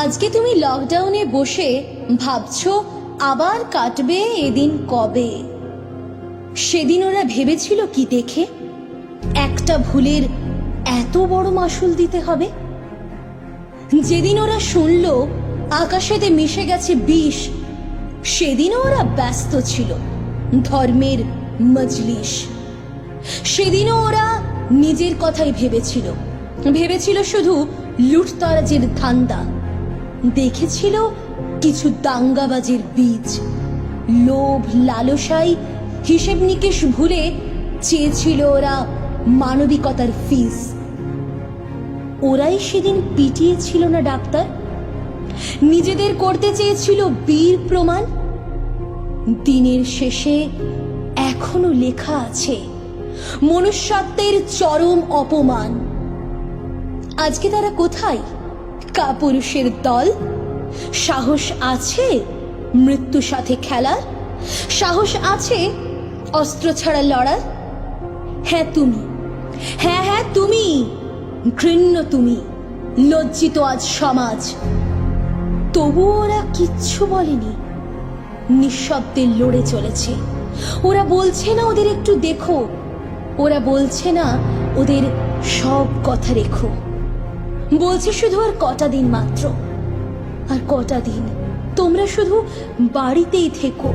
আজকে তুমি লকডাউনে বসে ভাবছো আবার কাটবে এদিন কবে। সেদিন ওরা ভেবেছিল কি দেখে একটা ভুলের এত বড় মাসুল দিতে হবে। যেদিন ওরা শুনল আকাশেতে মিশে গেছে বিষ, সেদিনও ওরা ব্যস্ত ছিল ধর্মের মজলিস। সেদিনও ওরা নিজের কথাই ভেবেছিল শুধু লুটতরাজের ধান্দা। দেখেছিল কিছু দাঙ্গাবাজের বীজ, লোভ লালসায় হিসেব নিকেশ ভুলে চেয়েছিল ওরা মানবিকতার ফিস। ওরাই সেদিন পিটিয়েছিল না ডাক্তার, নিজেদের করতে চেয়েছিল বীর প্রমাণ। দিনের শেষে এখনো লেখা আছে মনুষ্যত্বের চরম অপমান। আজকে তারা কোথায়? কাপুরুষের দল। সাহস আছে মৃত্যুর সাথে খেলার? সাহস আছে অস্ত্র ছাড়া লড়ার? হ্যাঁ তুমি, হ্যাঁ তুমি, ঘৃণ্য তুমি, লজ্জিত আজ সমাজ। তবুও ওরা কিচ্ছু বলেনি, নিঃশব্দে লড়ে চলেছে। ওরা বলছে না ওদের একটু দেখো, ওরা বলছে না ওদের সব কথা রেখো। বলছে শুধু আর কটা দিন মাত্র, আর কটা দিন তোমরা শুধু বাড়িতেই থেকো।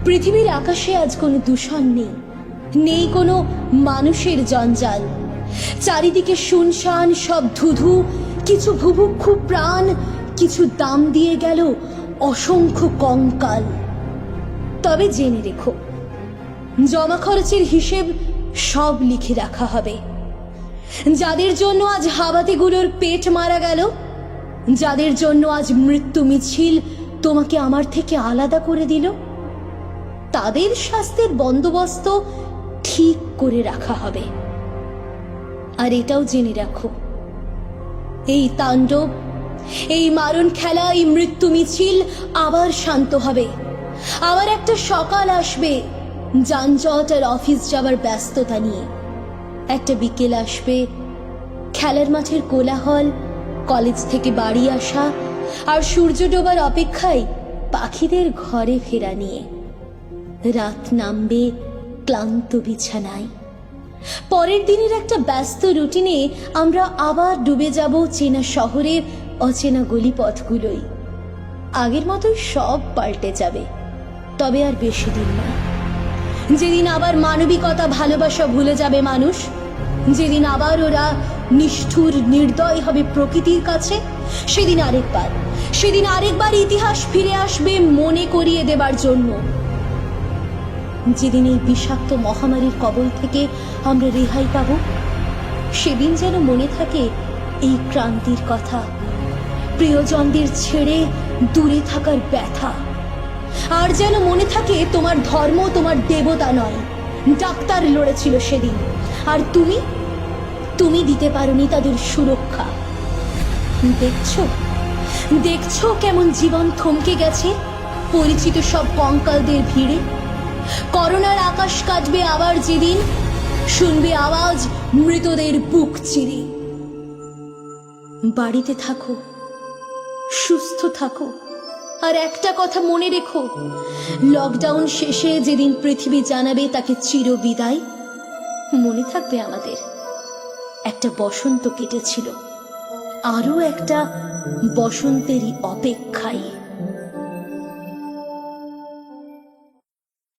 পৃথিবীর আকাশে আজ কোনো দূষণ নেই, নেই কোনো মানুষের জঞ্জাল। চারিদিকে শুনশান সব ধুধু, কিছু ভুভুক্ষু প্রাণ, কিছু দাম দিয়ে গেল অসংখ্য কঙ্কাল। তবে জেনে রেখো, জমা খরচের হিসেব সব লিখে রাখা হবে। যাদের জন্য আজ হাবাতিগুলোর পেট মারা গেল, যাদের জন্য আজ মৃত্যু মিছিল তোমাকে আমার থেকে আলাদা করে দিল, তাদের স্বাস্থ্যের বন্দোবস্ত ঠিক করে রাখা হবে। আর এটাও জেনে রাখো, এই তাণ্ডব, এই মারণ খেলা, এই মৃত্যু মিছিল আবার শান্ত হবে। আবার একটা সকাল আসবে যানজট আর অফিস যাবার ব্যস্ততা নিয়ে। একটা বিকেল আসবে খেলার মাঠের কোলাহল, কলেজ থেকে বাড়ি আসা আর সূর্য ডোবার অপেক্ষায় পাখিদের ঘরে ফেরা নিয়ে। রাত নামবে ক্লান্ত বিছানায়। পরের দিনের একটা ব্যস্ত রুটিনে আমরা আবার ডুবে যাব চেনা শহরের অচেনা গলিপথগুলোই। আগের মতোই সব পাল্টে যাবে, তবে আর বেশি দিন নয়। যেদিন আবার মানবিকতা ভালোবাসা ভুলে যাবে মানুষ, যেদিন আবার ওরা নিষ্ঠুর নির্দয় হবে প্রকৃতির কাছে, সেদিন আরেকবার ইতিহাস ফিরে আসবে মনে করিয়ে দেবার জন্য। যেদিন এই বিষাক্ত মহামারীর কবল থেকে আমরা রেহাই পাব, সেদিন যেন মনে থাকে এই ক্রান্তির কথা, প্রিয়জনদের ছেড়ে দূরে থাকার ব্যথা। আর যেন মনে থাকে তোমার ধর্ম তোমার দেবতা নয়, ডাক্তার লড়েছিল সেদিন, আর তুমি দিতে পারোনি তাদের সুরক্ষা। দেখছো কেমন জীবন থমকে গেছে পরিচিত সব কঙ্কালদের ভিড়ে। করোনার আকাশ কাটবে আবার যেদিন, শুনবে আওয়াজ মৃতদের বুক চিরে। বাড়িতে থাকো, সুস্থ থাকো, আর একটা কথা মনে রেখো, লকডাউন শেষে যেদিন পৃথিবী জানাবে তাকে চিরবিদায়, মনে থাকবে আমাদের একটা বসন্ত কেটেছিল, আরো একটা বসন্তেরই অপেক্ষায়।